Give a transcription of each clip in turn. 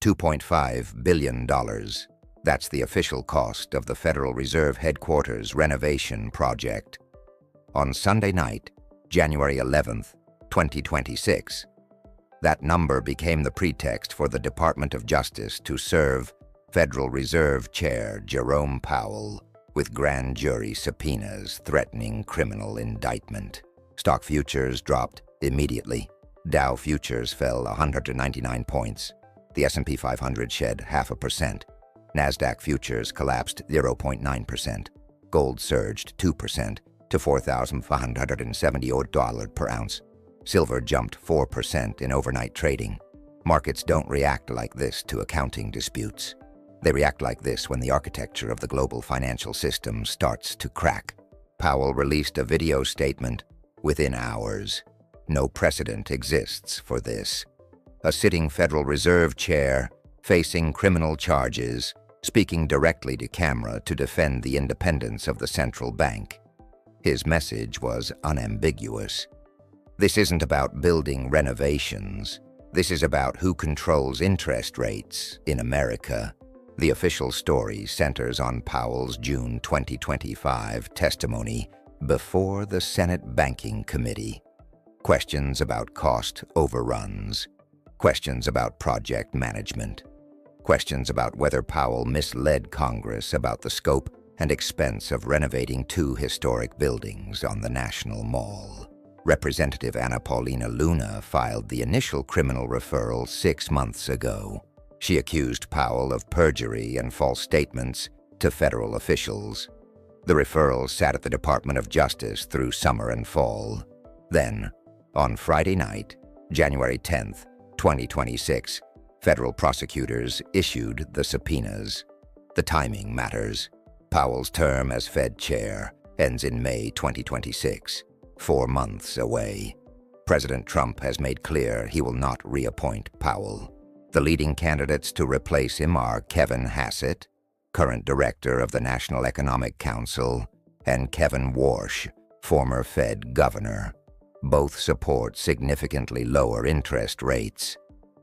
$2.5 billion. That's the official cost of the Federal Reserve headquarters renovation project. On Sunday night, January 11th, 2026, that number became the pretext for the Department of Justice to serve Federal Reserve Chair Jerome Powell with grand jury subpoenas threatening criminal indictment. Stock futures dropped immediately. Dow futures fell 199 points. The S&P 500 shed 0.5%. Nasdaq futures collapsed 0.9%. Gold surged 2% to $4,570 per ounce. Silver jumped 4% in overnight trading. Markets don't react like this to accounting disputes. They react like this when the architecture of the global financial system starts to crack. Powell released a video statement within hours. No precedent exists for this. A sitting Federal Reserve chair, facing criminal charges, speaking directly to camera to defend the independence of the central bank. His message was unambiguous. This isn't about building renovations. This is about who controls interest rates in America. The official story centers on Powell's June 2025 testimony before the Senate Banking Committee. Questions about cost overruns. Questions about project management. Questions about whether Powell misled Congress about the scope and expense of renovating 2 historic buildings on the National Mall. Representative Anna Paulina Luna filed the initial criminal referral 6 months ago. She accused Powell of perjury and false statements to federal officials. The referral sat at the Department of Justice through summer and fall. Then, on Friday night, January 10th, 2026, federal prosecutors issued the subpoenas. The timing matters. Powell's term as Fed chair ends in May 2026. 4 months away. President Trump has made clear he will not reappoint Powell. The leading candidates to replace him are Kevin Hassett, current director of the National Economic Council, and Kevin Warsh, former Fed governor. Both support significantly lower interest rates.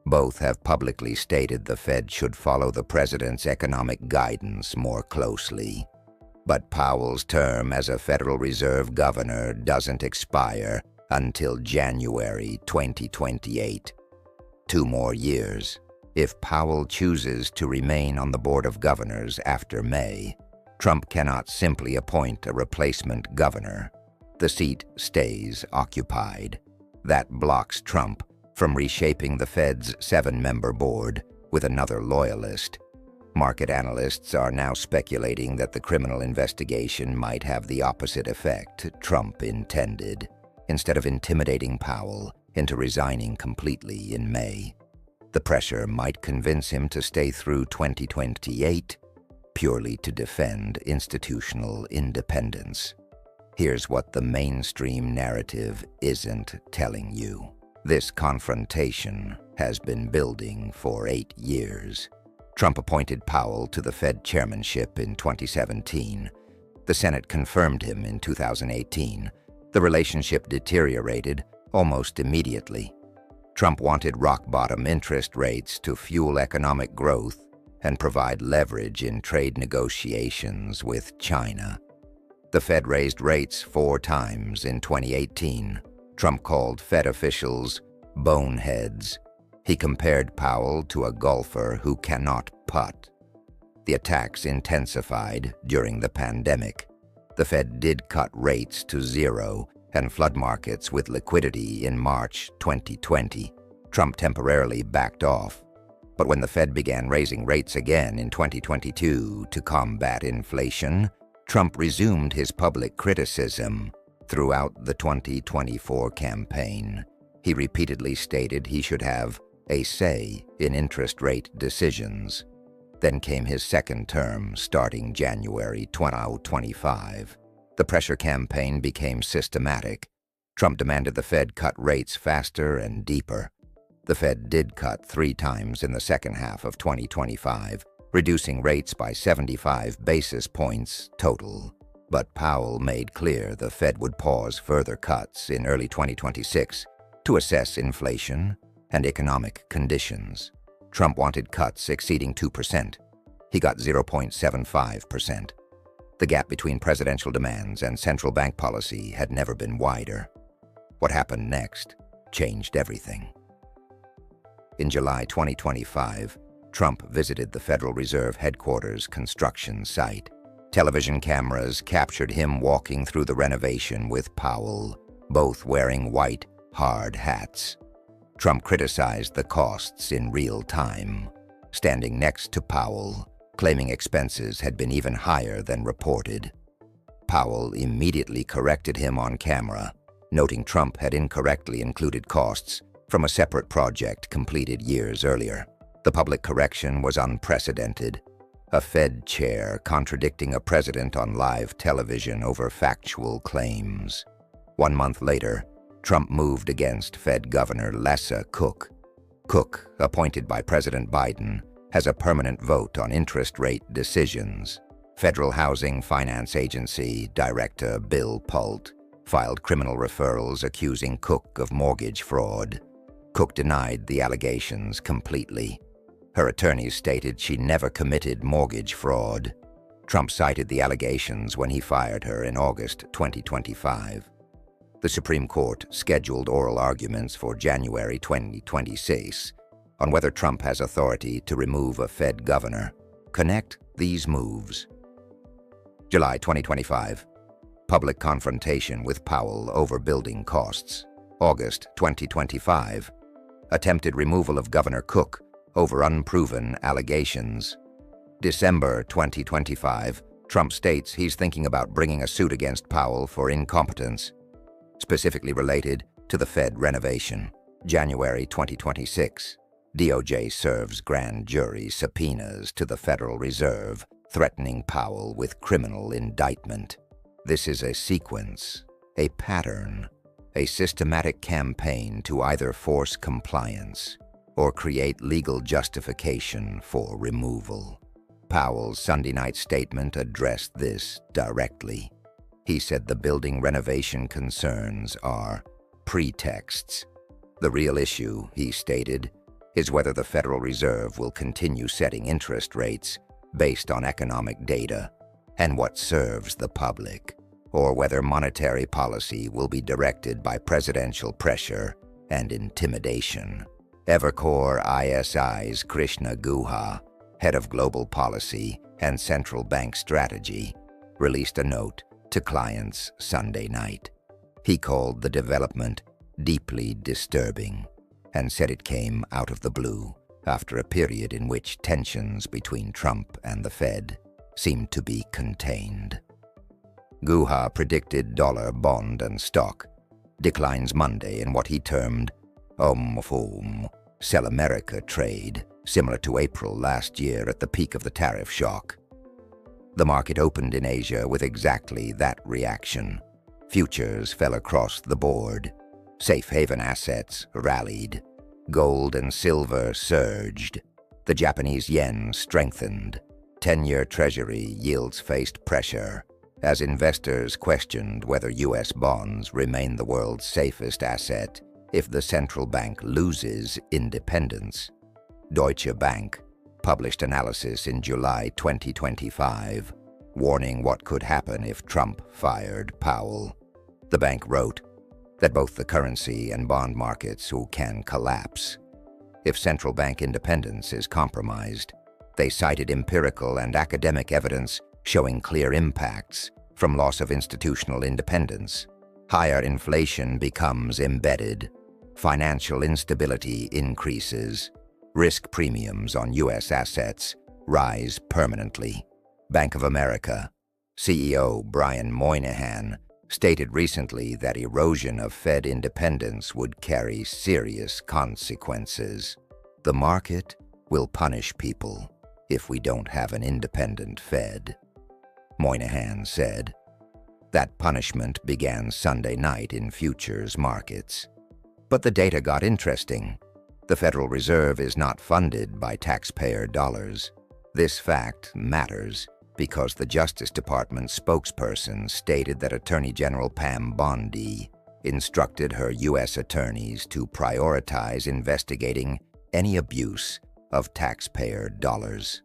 Both have publicly stated the Fed should follow the president's economic guidance more closely. But Powell's term as a Federal Reserve governor doesn't expire until January 2028. 2 more years. If Powell chooses to remain on the Board of Governors after May, Trump cannot simply appoint a replacement governor. The seat stays occupied. That blocks Trump from reshaping the Fed's 7-member board with another loyalist. Market analysts are now speculating that the criminal investigation might have the opposite effect Trump intended. Instead of intimidating Powell into resigning completely in May, the pressure might convince him to stay through 2028 purely to defend institutional independence. Here's what the mainstream narrative isn't telling you. This confrontation has been building for 8 years. Trump appointed Powell to the Fed chairmanship in 2017. The Senate confirmed him in 2018. The relationship deteriorated almost immediately. Trump wanted rock-bottom interest rates to fuel economic growth and provide leverage in trade negotiations with China. The Fed raised rates 4 times in 2018. Trump called Fed officials boneheads. He compared Powell to a golfer who cannot putt. The attacks intensified during the pandemic. The Fed did cut rates to 0 and flood markets with liquidity in March 2020. Trump temporarily backed off. But when the Fed began raising rates again in 2022 to combat inflation, Trump resumed his public criticism. Throughout the 2024 campaign, he repeatedly stated he should have a say in interest rate decisions. Then came his second term, starting January 2025. The pressure campaign became systematic. Trump demanded the Fed cut rates faster and deeper. The Fed did cut 3 times in the second half of 2025, reducing rates by 75 basis points total. But Powell made clear the Fed would pause further cuts in early 2026 to assess inflation and economic conditions. Trump wanted cuts exceeding 2%. He got 0.75%. The gap between presidential demands and central bank policy had never been wider. What happened next changed everything. In July 2025, Trump visited the Federal Reserve headquarters construction site. Television cameras captured him walking through the renovation with Powell, both wearing white, hard hats. Trump criticized the costs in real time, standing next to Powell, claiming expenses had been even higher than reported. Powell immediately corrected him on camera, noting Trump had incorrectly included costs from a separate project completed years earlier. The public correction was unprecedented. A Fed chair contradicting a president on live television over factual claims. 1 month later, Trump moved against Fed Governor Lessa Cook. Cook, appointed by President Biden, has a permanent vote on interest rate decisions. Federal Housing Finance Agency Director Bill Pult filed criminal referrals accusing Cook of mortgage fraud. Cook denied the allegations completely. Her attorneys stated she never committed mortgage fraud. Trump cited the allegations when he fired her in August 2025. The Supreme Court scheduled oral arguments for January 2026 on whether Trump has authority to remove a Fed governor. Connect these moves. July 2025. Public confrontation with Powell over building costs. August 2025. Attempted removal of Governor Cook over unproven allegations. December 2025, Trump states he's thinking about bringing a suit against Powell for incompetence, specifically related to the Fed renovation. January 2026, DOJ serves grand jury subpoenas to the Federal Reserve, threatening Powell with criminal indictment. This is a sequence, a pattern, a systematic campaign to either force compliance or create legal justification for removal. Powell's Sunday night statement addressed this directly. He said the building renovation concerns are pretexts. The real issue, he stated, is whether the Federal Reserve will continue setting interest rates based on economic data and what serves the public, or whether monetary policy will be directed by presidential pressure and intimidation. Evercore ISI's Krishna Guha, head of global policy and central bank strategy, released a note to clients Sunday night. He called the development deeply disturbing and said it came out of the blue after a period in which tensions between Trump and the Fed seemed to be contained. Guha predicted dollar, bond, and stock declines Monday in what he termed sell America trade, similar to April last year at the peak of the tariff shock. The market opened in Asia with exactly that reaction. Futures fell across the board. Safe haven assets rallied. Gold and silver surged. The Japanese yen strengthened. 10-year Treasury yields faced pressure as investors questioned whether U.S. bonds remain the world's safest asset if the central bank loses independence. Deutsche Bank published analysis in July 2025, warning what could happen if Trump fired Powell. The bank wrote that both the currency and bond markets can collapse if central bank independence is compromised. They cited empirical and academic evidence showing clear impacts from loss of institutional independence. Higher inflation becomes embedded. Financial instability increases. Risk premiums on U.S. assets rise permanently. Bank of America CEO Brian Moynihan stated recently that erosion of Fed independence would carry serious consequences. The market will punish people if we don't have an independent Fed, Moynihan said. That punishment began Sunday night in futures markets. But the data got interesting. The Federal Reserve is not funded by taxpayer dollars. This fact matters because the Justice Department spokesperson stated that Attorney General Pam Bondi instructed her U.S. attorneys to prioritize investigating any abuse of taxpayer dollars.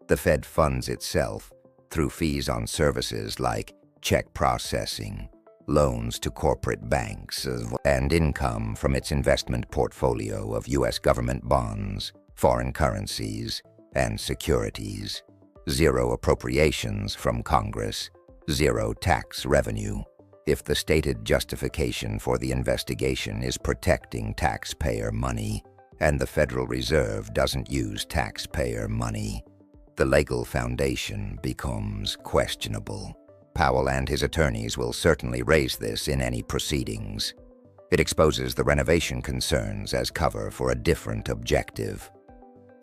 The Fed funds itself through fees on services like check processing, loans to corporate banks, and income from its investment portfolio of U.S. government bonds, foreign currencies, and securities. Zero appropriations from Congress, zero tax revenue. If the stated justification for the investigation is protecting taxpayer money, and the Federal Reserve doesn't use taxpayer money, the legal foundation becomes questionable. Powell and his attorneys will certainly raise this in any proceedings. It exposes the renovation concerns as cover for a different objective.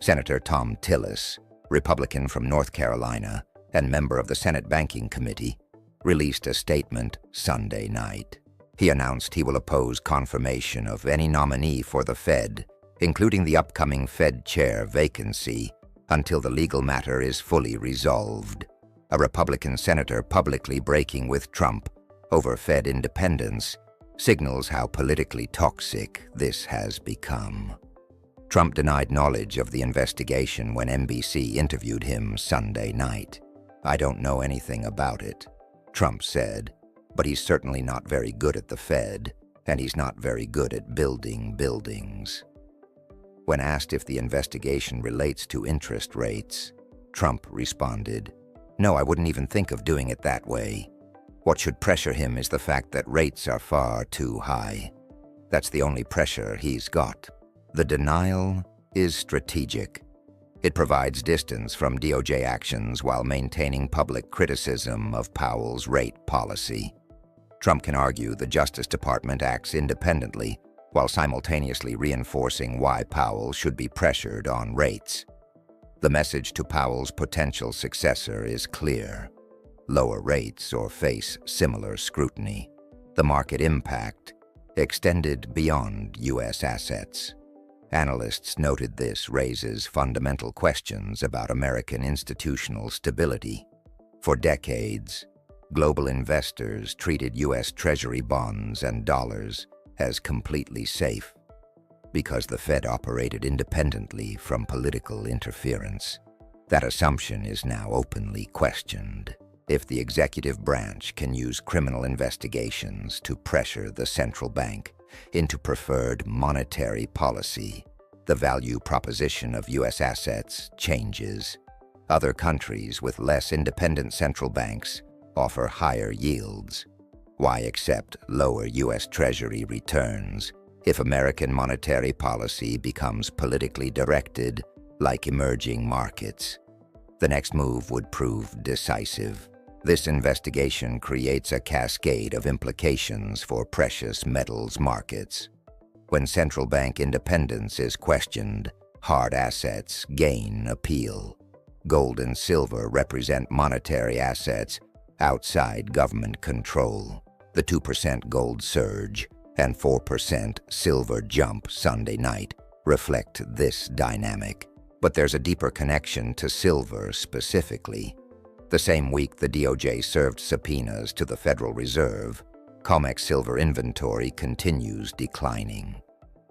Senator Tom Tillis, Republican from North Carolina and member of the Senate Banking Committee, released a statement Sunday night. He announced he will oppose confirmation of any nominee for the Fed, including the upcoming Fed chair vacancy, until the legal matter is fully resolved. A Republican senator publicly breaking with Trump over Fed independence signals how politically toxic this has become. Trump denied knowledge of the investigation when NBC interviewed him Sunday night. "I don't know anything about it," Trump said, "but he's certainly not very good at the Fed, and he's not very good at building buildings." When asked if the investigation relates to interest rates, Trump responded, "No, I wouldn't even think of doing it that way. What should pressure him is the fact that rates are far too high. That's the only pressure he's got." The denial is strategic. It provides distance from DOJ actions while maintaining public criticism of Powell's rate policy. Trump can argue the Justice Department acts independently while simultaneously reinforcing why Powell should be pressured on rates. The message to Powell's potential successor is clear: lower rates or face similar scrutiny. The market impact extended beyond U.S. assets. Analysts noted this raises fundamental questions about American institutional stability. For decades, global investors treated U.S. Treasury bonds and dollars as completely safe because the Fed operated independently from political interference. That assumption is now openly questioned. If the executive branch can use criminal investigations to pressure the central bank into preferred monetary policy, the value proposition of U.S. assets changes. Other countries with less independent central banks offer higher yields. Why accept lower U.S. Treasury returns if American monetary policy becomes politically directed like emerging markets? The next move would prove decisive. This investigation creates a cascade of implications for precious metals markets. When central bank independence is questioned, hard assets gain appeal. Gold and silver represent monetary assets outside government control. The 2% gold surge and 4% silver jump Sunday night reflect this dynamic. But there's a deeper connection to silver specifically. The same week the DOJ served subpoenas to the Federal Reserve, COMEX silver inventory continues declining.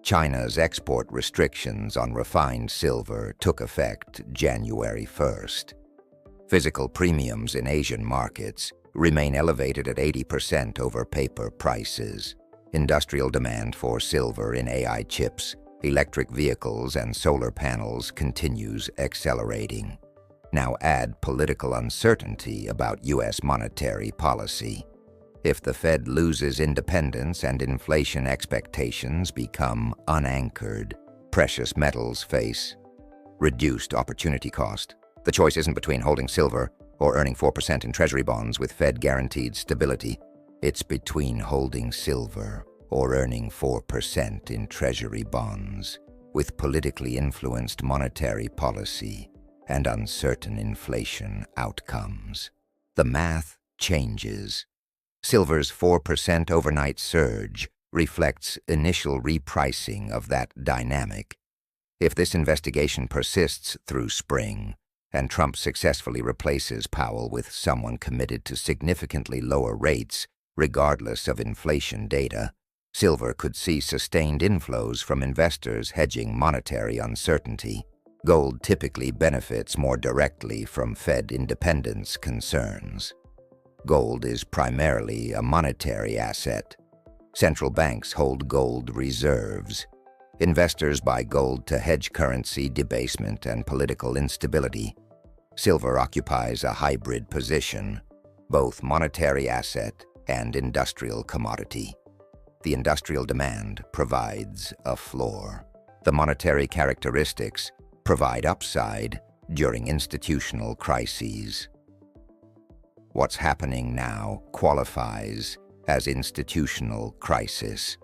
China's export restrictions on refined silver took effect January 1st. Physical premiums in Asian markets remain elevated at 80% over paper prices. Industrial demand for silver in AI chips, electric vehicles, and solar panels continues accelerating. Now add political uncertainty about U.S. monetary policy. If the Fed loses independence and inflation expectations become unanchored, precious metals face reduced opportunity cost. The choice isn't between holding silver or earning 4% in Treasury bonds with Fed-guaranteed stability. It's between holding silver or earning 4% in Treasury bonds with politically influenced monetary policy and uncertain inflation outcomes. The math changes. Silver's 4% overnight surge reflects initial repricing of that dynamic. If this investigation persists through spring, and Trump successfully replaces Powell with someone committed to significantly lower rates regardless of inflation data, Silver could see sustained inflows from investors hedging monetary uncertainty. Gold typically benefits more directly from Fed independence concerns. Gold is primarily a monetary asset. Central banks hold gold reserves. Investors buy gold to hedge currency debasement and political instability. Silver occupies a hybrid position, both monetary asset and industrial commodity. The industrial demand provides a floor. The monetary characteristics provide upside during institutional crises. What's happening now qualifies as institutional crisis.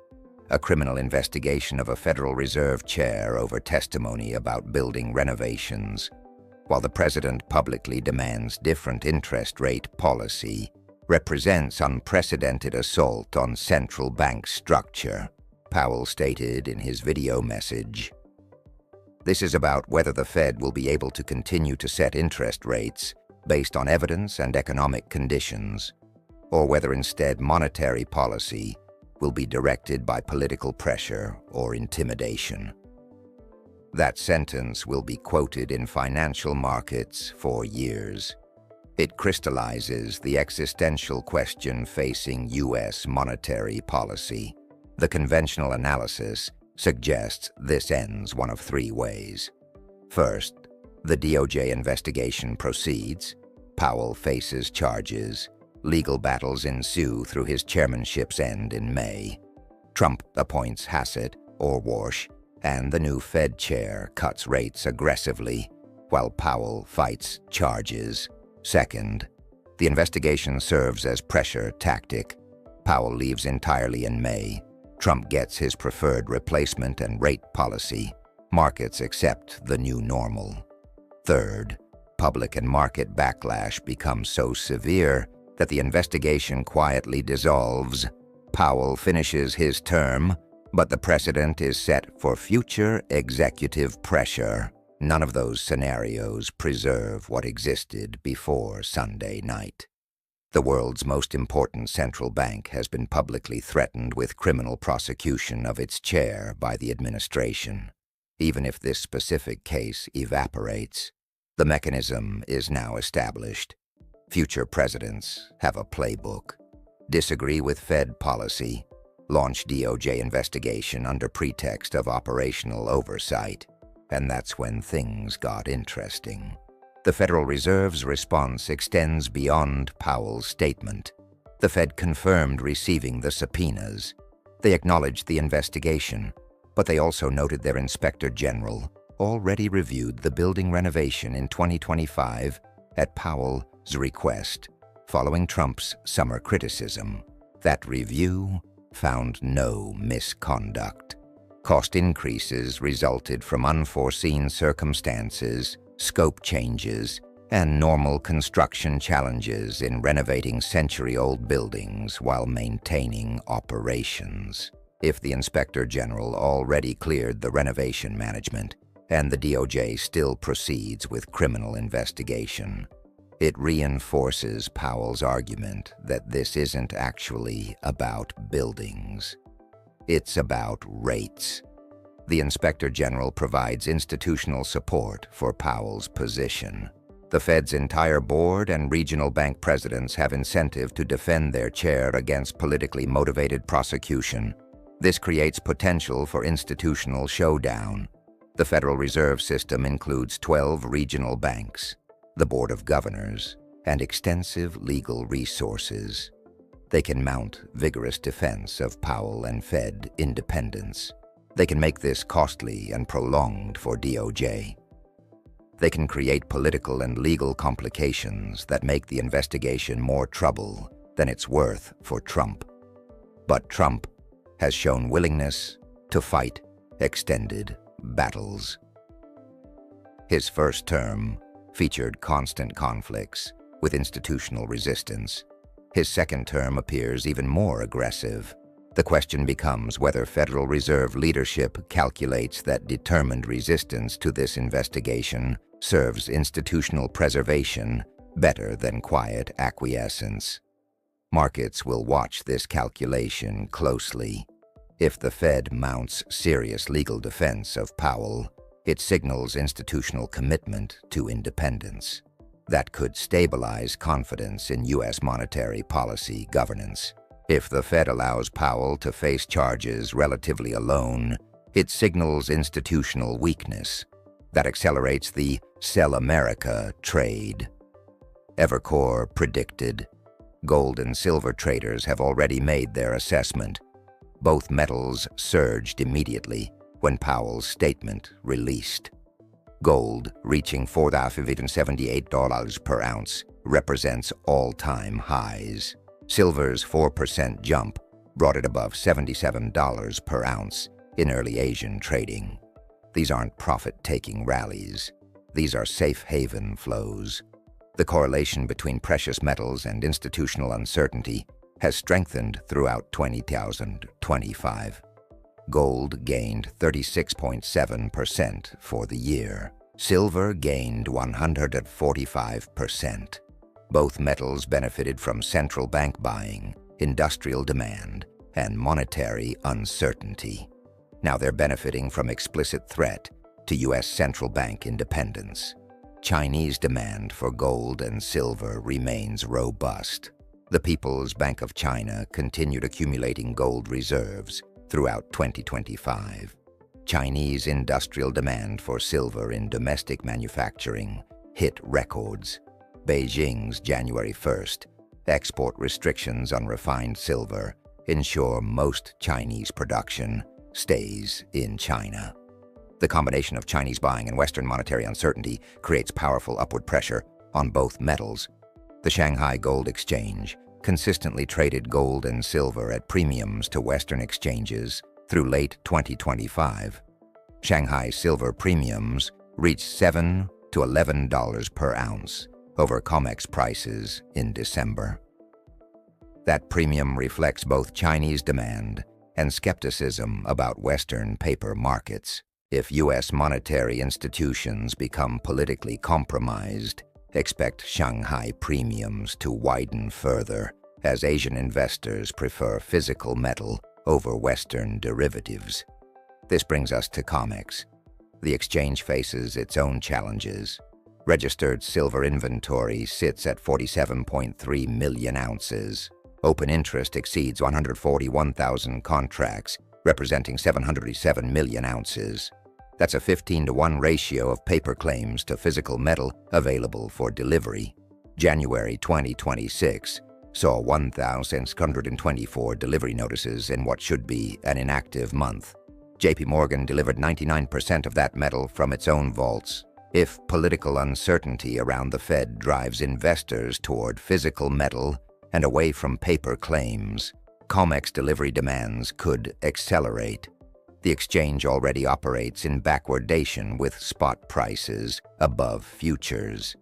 A criminal investigation of a Federal Reserve chair over testimony about building renovations, while the president publicly demands different interest rate policy, represents unprecedented assault on central bank structure, Powell stated in his video message. This is about whether the Fed will be able to continue to set interest rates based on evidence and economic conditions, or whether instead monetary policy will be directed by political pressure or intimidation. That sentence will be quoted in financial markets for years. It crystallizes the existential question facing U.S. monetary policy. The conventional analysis suggests this ends one of three ways. First, the DOJ investigation proceeds. Powell faces charges. Legal battles ensue through his chairmanship's end in May. Trump appoints Hassett or Warsh, and the new Fed chair cuts rates aggressively, while Powell fights charges. Second, the investigation serves as pressure tactic. Powell leaves entirely in May. Trump gets his preferred replacement and rate policy. Markets accept the new normal. Third, public and market backlash becomes so severe that the investigation quietly dissolves. Powell finishes his term, but the precedent is set for future executive pressure. None of those scenarios preserve what existed before Sunday night. The world's most important central bank has been publicly threatened with criminal prosecution of its chair by the administration. Even if this specific case evaporates, the mechanism is now established. Future presidents have a playbook. Disagree with Fed policy, launch DOJ investigation under pretext of operational oversight, and that's when things got interesting. The Federal Reserve's response extends beyond Powell's statement. The Fed confirmed receiving the subpoenas. They acknowledged the investigation, but they also noted their Inspector General already reviewed the building renovation in 2025 at Powell's request, following Trump's summer criticism. That review found no misconduct. Cost increases resulted from unforeseen circumstances, scope changes, and normal construction challenges in renovating century-old buildings while maintaining operations. If the Inspector General already cleared the renovation management, and the DOJ still proceeds with criminal investigation, it reinforces Powell's argument that this isn't actually about buildings. It's about rates. The Inspector General provides institutional support for Powell's position. The Fed's entire board and regional bank presidents have incentive to defend their chair against politically motivated prosecution. This creates potential for institutional showdown. The Federal Reserve System includes 12 regional banks, the Board of Governors, and extensive legal resources. They can mount vigorous defense of Powell and Fed independence. They can make this costly and prolonged for DOJ. They can create political and legal complications that make the investigation more trouble than it's worth for Trump. But Trump has shown willingness to fight extended battles. His first term featured constant conflicts with institutional resistance. His second term appears even more aggressive. The question becomes whether Federal Reserve leadership calculates that determined resistance to this investigation serves institutional preservation better than quiet acquiescence. Markets will watch this calculation closely. If the Fed mounts serious legal defense of Powell, it signals institutional commitment to independence. That could stabilize confidence in U.S. monetary policy governance. If the Fed allows Powell to face charges relatively alone, it signals institutional weakness. That accelerates the "Sell America" trade. Evercore predicted. Gold and silver traders have already made their assessment. Both metals surged immediately when Powell's statement released. Gold, reaching $4,578 per ounce, represents all-time highs. Silver's 4% jump brought it above $77 per ounce in early Asian trading. These aren't profit-taking rallies. These are safe haven flows. The correlation between precious metals and institutional uncertainty has strengthened throughout 2025. Gold gained 36.7% for the year. Silver gained 145%. Both metals benefited from central bank buying, industrial demand, and monetary uncertainty. Now they're benefiting from explicit threat to U.S. central bank independence. Chinese demand for gold and silver remains robust. The People's Bank of China continued accumulating gold reserves throughout 2025. Chinese industrial demand for silver in domestic manufacturing hit records. Beijing's January 1st export restrictions on refined silver ensure most Chinese production stays in China. The combination of Chinese buying and Western monetary uncertainty creates powerful upward pressure on both metals. The Shanghai Gold Exchange consistently traded gold and silver at premiums to Western exchanges through late 2025. Shanghai silver premiums reached $7 to $11 per ounce over COMEX prices in December. That premium reflects both Chinese demand and skepticism about Western paper markets. If U.S. monetary institutions become politically compromised, expect Shanghai premiums to widen further as Asian investors prefer physical metal over Western derivatives. This brings us to COMEX. The exchange faces its own challenges. Registered silver inventory sits at 47.3 million ounces. Open interest exceeds 141,000 contracts, representing 707 million ounces. That's a 15-to-1 ratio of paper claims to physical metal available for delivery. January 2026 saw 1,624 delivery notices in what should be an inactive month. JP Morgan delivered 99% of that metal from its own vaults. If political uncertainty around the Fed drives investors toward physical metal and away from paper claims, COMEX delivery demands could accelerate. The exchange already operates in backwardation with spot prices above futures.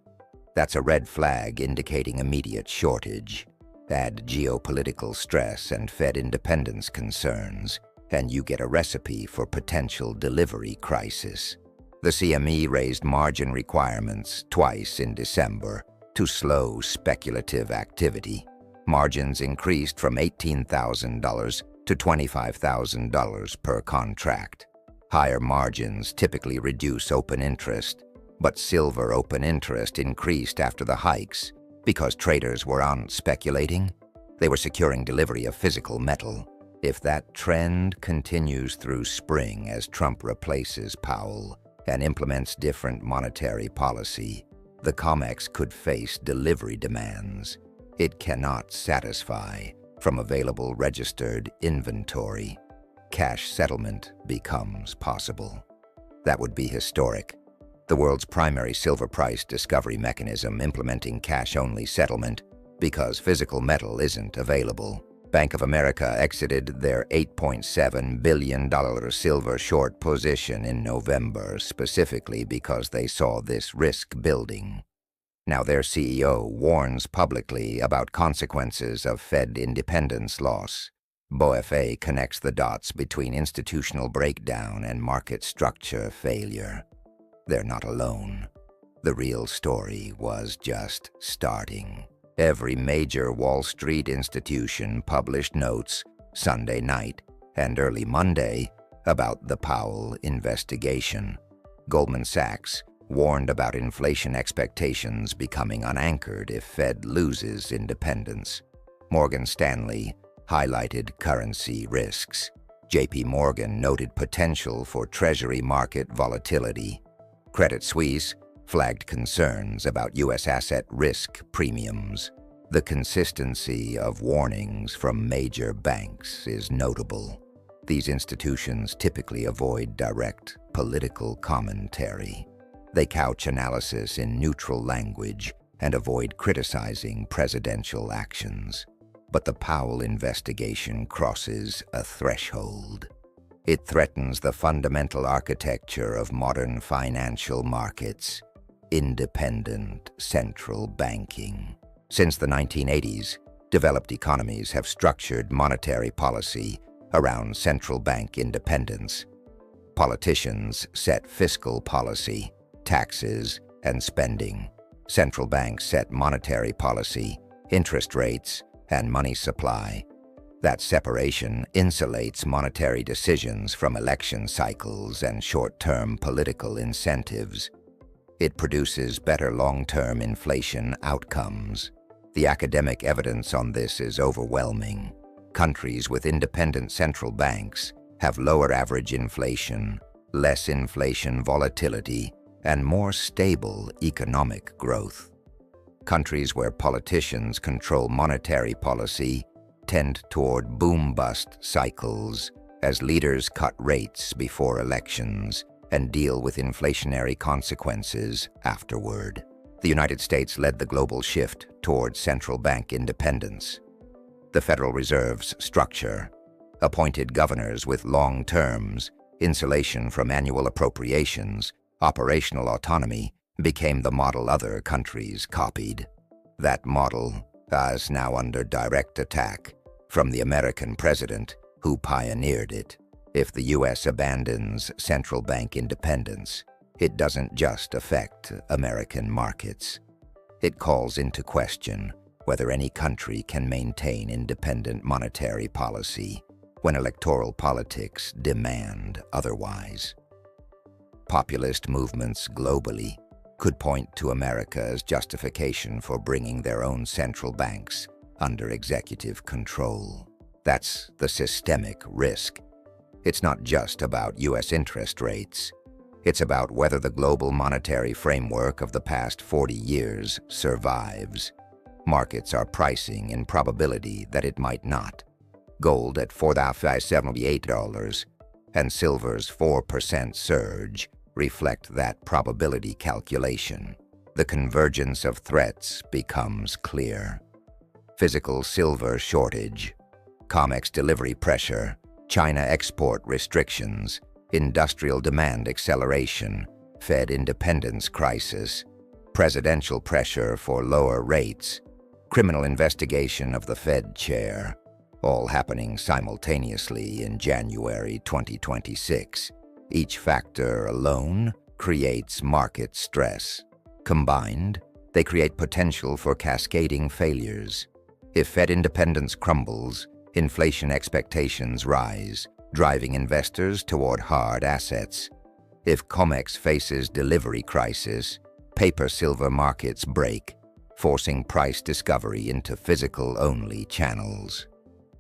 That's a red flag indicating immediate shortage. Add geopolitical stress and Fed independence concerns, and you get a recipe for potential delivery crisis. The CME raised margin requirements twice in December to slow speculative activity. Margins increased from $18,000 to $25,000 per contract. Higher margins typically reduce open interest, but silver open interest increased after the hikes because traders were on speculating. They were securing delivery of physical metal. If that trend continues through spring as Trump replaces Powell and implements different monetary policy, the COMEX could face delivery demands it cannot satisfy from available registered inventory. Cash settlement becomes possible. That would be historic. The world's primary silver price discovery mechanism implementing cash-only settlement because physical metal isn't available. Bank of America exited their $8.7 billion silver short position in November specifically because they saw this risk building. Now their CEO warns publicly about consequences of Fed independence loss. BofA connects the dots between institutional breakdown and market structure failure. They're not alone. The real story was just starting. Every major Wall Street institution published notes Sunday night and early Monday about the Powell investigation. Goldman Sachs warned about inflation expectations becoming unanchored if Fed loses independence. Morgan Stanley highlighted currency risks. JP Morgan noted potential for treasury market volatility. Credit Suisse flagged concerns about U.S. asset risk premiums. The consistency of warnings from major banks is notable. These institutions typically avoid direct political commentary. They couch analysis in neutral language and avoid criticizing presidential actions. But the Powell investigation crosses a threshold. It threatens the fundamental architecture of modern financial markets, independent central banking. Since the 1980s, developed economies have structured monetary policy around central bank independence. Politicians set fiscal policy, taxes, and spending. Central banks set monetary policy, interest rates, and money supply. That separation insulates monetary decisions from election cycles and short-term political incentives. It produces better long-term inflation outcomes. The academic evidence on this is overwhelming. Countries with independent central banks have lower average inflation, less inflation volatility, and more stable economic growth. Countries where politicians control monetary policy tend toward boom-bust cycles as leaders cut rates before elections and deal with inflationary consequences afterward. The United States led the global shift toward central bank independence. The Federal Reserve's structure appointed governors with long terms, insulation from annual appropriations, operational autonomy became the model other countries copied. That model is now under direct attack from the American president who pioneered it. If the U.S. abandons central bank independence, it doesn't just affect American markets. It calls into question whether any country can maintain independent monetary policy when electoral politics demand otherwise. Populist movements globally could point to America's justification for bringing their own central banks under executive control. That's the systemic risk. It's not just about U.S. interest rates. It's about whether the global monetary framework of the past 40 years survives. Markets are pricing in probability that it might not. Gold at $4,578 and silver's 4% surge reflect that probability calculation. The convergence of threats becomes clear. Physical silver shortage, COMEX delivery pressure, China export restrictions, industrial demand acceleration, Fed independence crisis, presidential pressure for lower rates, criminal investigation of the Fed chair, all happening simultaneously in January 2026. Each factor alone creates market stress. Combined, they create potential for cascading failures. If Fed independence crumbles, inflation expectations rise, driving investors toward hard assets. If COMEX faces delivery crisis, paper silver markets break, forcing price discovery into physical-only channels.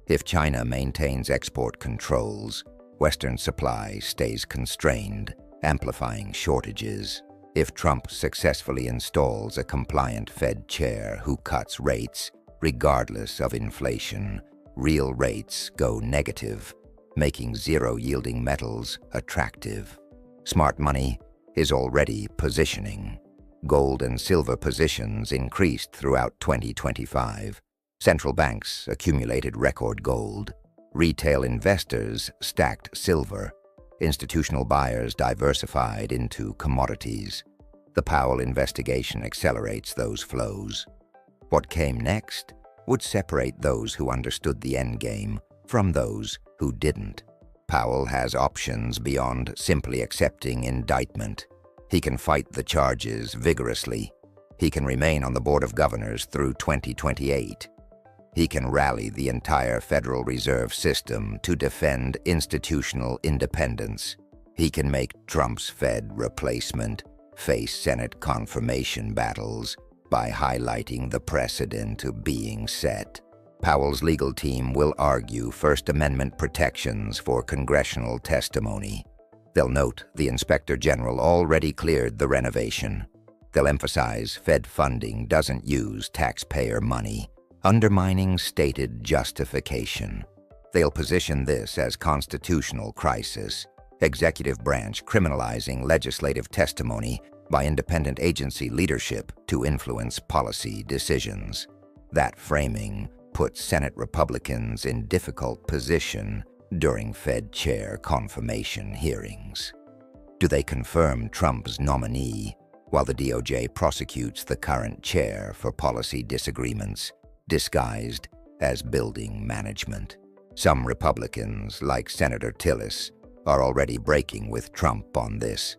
If China maintains export controls, Western supply stays constrained, amplifying shortages. If Trump successfully installs a compliant Fed chair who cuts rates, regardless of inflation, real rates go negative, making zero-yielding metals attractive. Smart money is already positioning. Gold and silver positions increased throughout 2025. Central banks accumulated record gold. Retail investors stacked silver. Institutional buyers diversified into commodities. The Powell investigation accelerates those flows. What came next would separate those who understood the endgame from those who didn't. Powell has options beyond simply accepting indictment. He can fight the charges vigorously. He can remain on the Board of Governors through 2028. He can rally the entire Federal Reserve System to defend institutional independence. He can make Trump's Fed replacement face Senate confirmation battles by highlighting the precedent being set. Powell's legal team will argue First Amendment protections for congressional testimony. They'll note the Inspector General already cleared the renovation. They'll emphasize Fed funding doesn't use taxpayer money, undermining stated justification. They'll position this as constitutional crisis, executive branch criminalizing legislative testimony by independent agency leadership to influence policy decisions. That framing puts Senate Republicans in difficult position during Fed chair confirmation hearings. Do they confirm Trump's nominee while the DOJ prosecutes the current chair for policy disagreements, disguised as building management? Some Republicans, like Senator Tillis, are already breaking with Trump on this.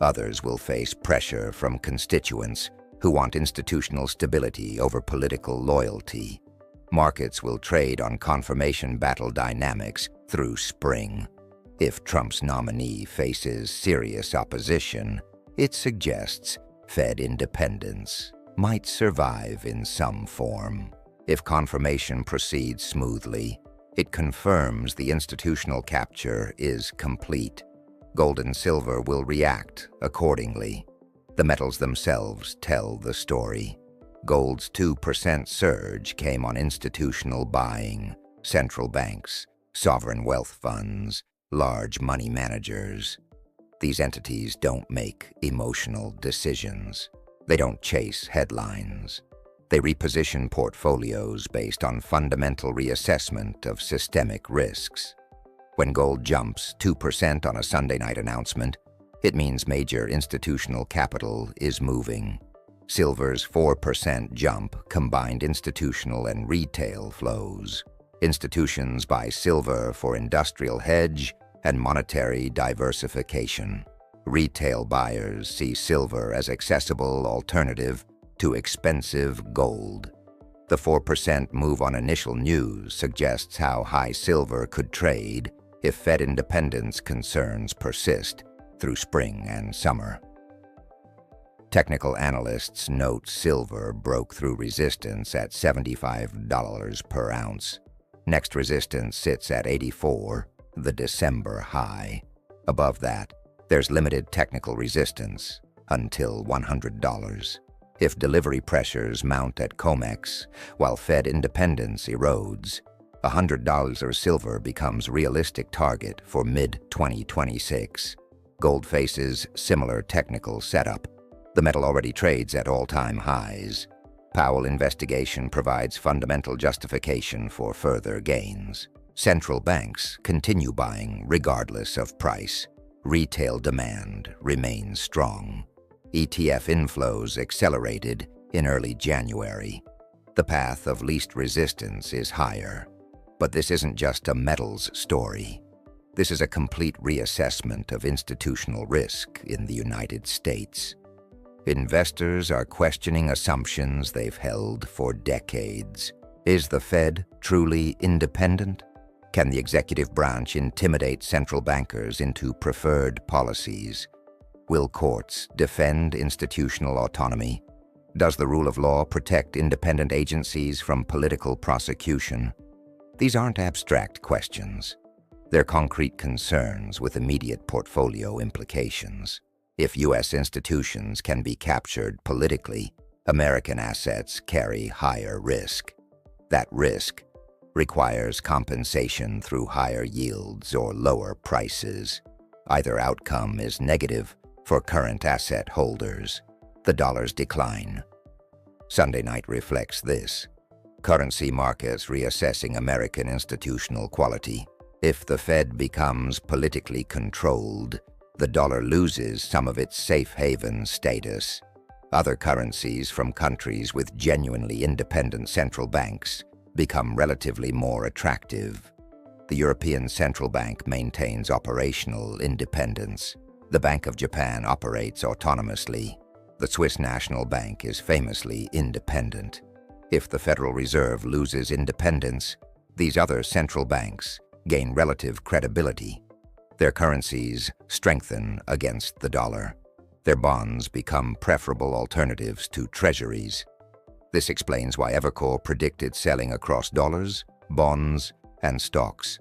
Others will face pressure from constituents who want institutional stability over political loyalty. Markets will trade on confirmation battle dynamics through spring. If Trump's nominee faces serious opposition, it suggests Fed independence might survive in some form. If confirmation proceeds smoothly, it confirms the institutional capture is complete. Gold and silver will react accordingly. The metals themselves tell the story. Gold's 2% surge came on institutional buying, central banks, sovereign wealth funds, large money managers. These entities don't make emotional decisions. They don't chase headlines. They reposition portfolios based on fundamental reassessment of systemic risks. When gold jumps 2% on a Sunday night announcement, it means major institutional capital is moving. Silver's 4% jump combined institutional and retail flows. Institutions buy silver for industrial hedge and monetary diversification. Retail buyers see silver as accessible alternative to expensive gold. The 4% move on initial news suggests how high silver could trade if Fed independence concerns persist through spring and summer. Technical analysts note silver broke through resistance at $75 per ounce. Next resistance sits at $84, the December high. Above that, there's limited technical resistance until $100. If delivery pressures mount at COMEX while Fed independence erodes, $100 of silver becomes realistic target for mid-2026. Gold faces similar technical setup. The metal already trades at all-time highs. Powell investigation provides fundamental justification for further gains. Central banks continue buying regardless of price. Retail demand remains strong. ETF inflows accelerated in early January. The path of least resistance is higher. But this isn't just a metals story. This is a complete reassessment of institutional risk in the United States. Investors are questioning assumptions they've held for decades. Is the Fed truly independent? Can the executive branch intimidate central bankers into preferred policies? Will courts defend institutional autonomy? Does the rule of law protect independent agencies from political prosecution? These aren't abstract questions. They're concrete concerns with immediate portfolio implications. If U.S. institutions can be captured politically, American assets carry higher risk. That risk requires compensation through higher yields or lower prices. Either outcome is negative for current asset holders. The dollar's decline. Sunday night reflects this. Currency markets reassessing American institutional quality. If the Fed becomes politically controlled, the dollar loses some of its safe haven status. Other currencies from countries with genuinely independent central banks become relatively more attractive. The European Central Bank maintains operational independence. The Bank of Japan operates autonomously. The Swiss National Bank is famously independent. If the Federal Reserve loses independence, these other central banks gain relative credibility. Their currencies strengthen against the dollar. Their bonds become preferable alternatives to treasuries. This explains why Evercore predicted selling across dollars, bonds, and stocks.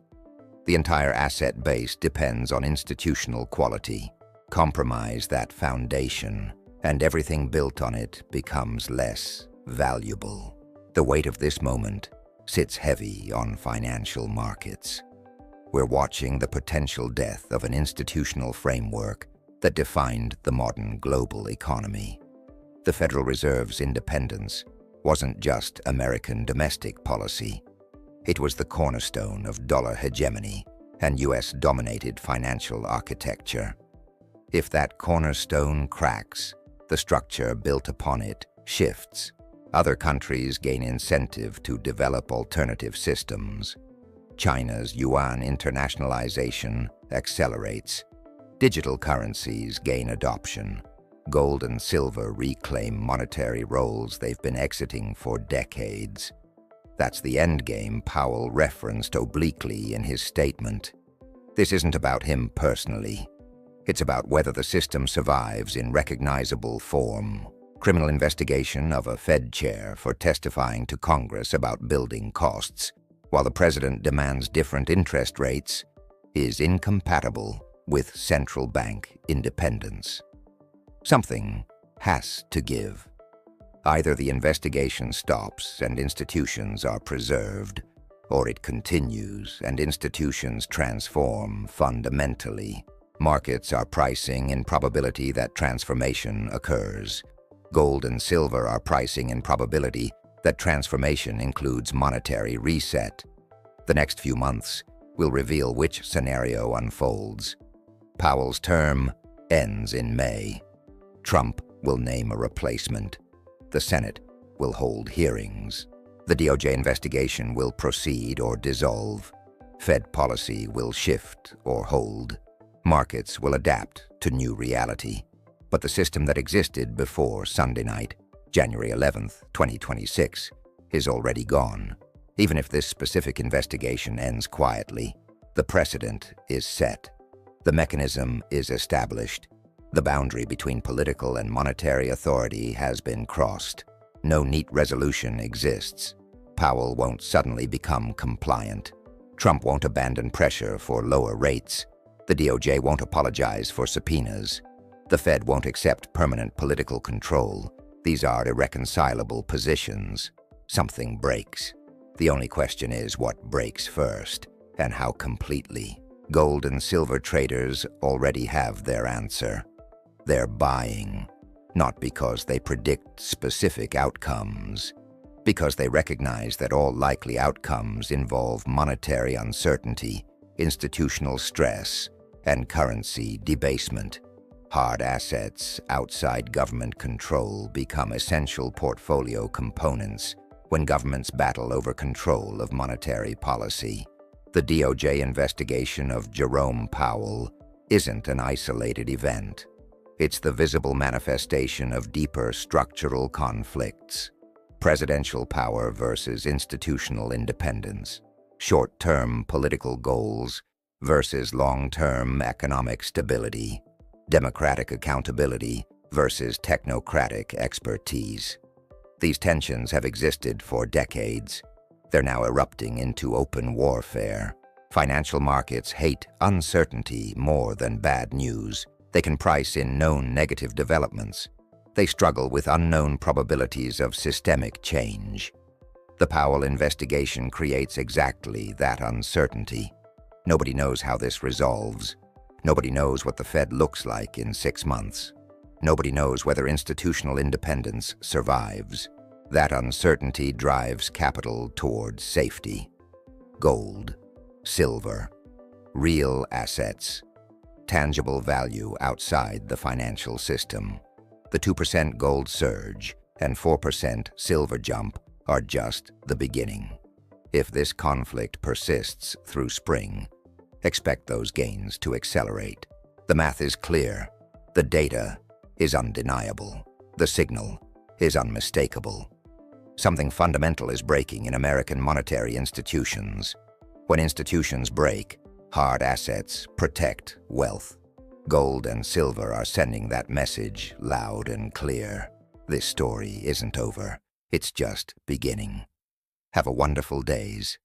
The entire asset base depends on institutional quality. Compromise that foundation, and everything built on it becomes less valuable. The weight of this moment sits heavy on financial markets. We're watching the potential death of an institutional framework that defined the modern global economy. The Federal Reserve's independence wasn't just American domestic policy. It was the cornerstone of dollar hegemony and US-dominated financial architecture. If that cornerstone cracks, the structure built upon it shifts. Other countries gain incentive to develop alternative systems. China's yuan internationalization accelerates. Digital currencies gain adoption. Gold and silver reclaim monetary roles they've been exiting for decades. That's the endgame Powell referenced obliquely in his statement. This isn't about him personally. It's about whether the system survives in recognizable form. Criminal investigation of a Fed chair for testifying to Congress about building costs, while the president demands different interest rates, is incompatible with central bank independence. Something has to give. Either the investigation stops and institutions are preserved, or it continues and institutions transform fundamentally. Markets are pricing in probability that transformation occurs. Gold and silver are pricing in probability that transformation includes monetary reset. The next few months will reveal which scenario unfolds. Powell's term ends in May. Trump will name a replacement. The Senate will hold hearings. The DOJ investigation will proceed or dissolve. Fed policy will shift or hold. Markets will adapt to new reality. But the system that existed before Sunday night, January 11th, 2026, is already gone. Even if this specific investigation ends quietly, the precedent is set. The mechanism is established. The boundary between political and monetary authority has been crossed. No neat resolution exists. Powell won't suddenly become compliant. Trump won't abandon pressure for lower rates. The DOJ won't apologize for subpoenas. The Fed won't accept permanent political control. These are irreconcilable positions. Something breaks. The only question is what breaks first, and how completely. Gold and silver traders already have their answer. They're buying, not because they predict specific outcomes, because they recognize that all likely outcomes involve monetary uncertainty, institutional stress, and currency debasement. Hard assets outside government control become essential portfolio components when governments battle over control of monetary policy. The DOJ investigation of Jerome Powell isn't an isolated event. It's the visible manifestation of deeper structural conflicts. Presidential power versus institutional independence. Short-term political goals versus long-term economic stability. Democratic accountability versus technocratic expertise. These tensions have existed for decades. They're now erupting into open warfare. Financial markets hate uncertainty more than bad news. They can price in known negative developments. They struggle with unknown probabilities of systemic change. The Powell investigation creates exactly that uncertainty. Nobody knows how this resolves. Nobody knows what the Fed looks like in 6 months. Nobody knows whether institutional independence survives. That uncertainty drives capital towards safety. Gold, silver, real assets, tangible value outside the financial system. The 2% gold surge and 4% silver jump are just the beginning. If this conflict persists through spring, expect those gains to accelerate. The math is clear. The data is undeniable. The signal is unmistakable. Something fundamental is breaking in American monetary institutions. When institutions break, hard assets protect wealth. Gold and silver are sending that message loud and clear. This story isn't over. It's just beginning. Have a wonderful days.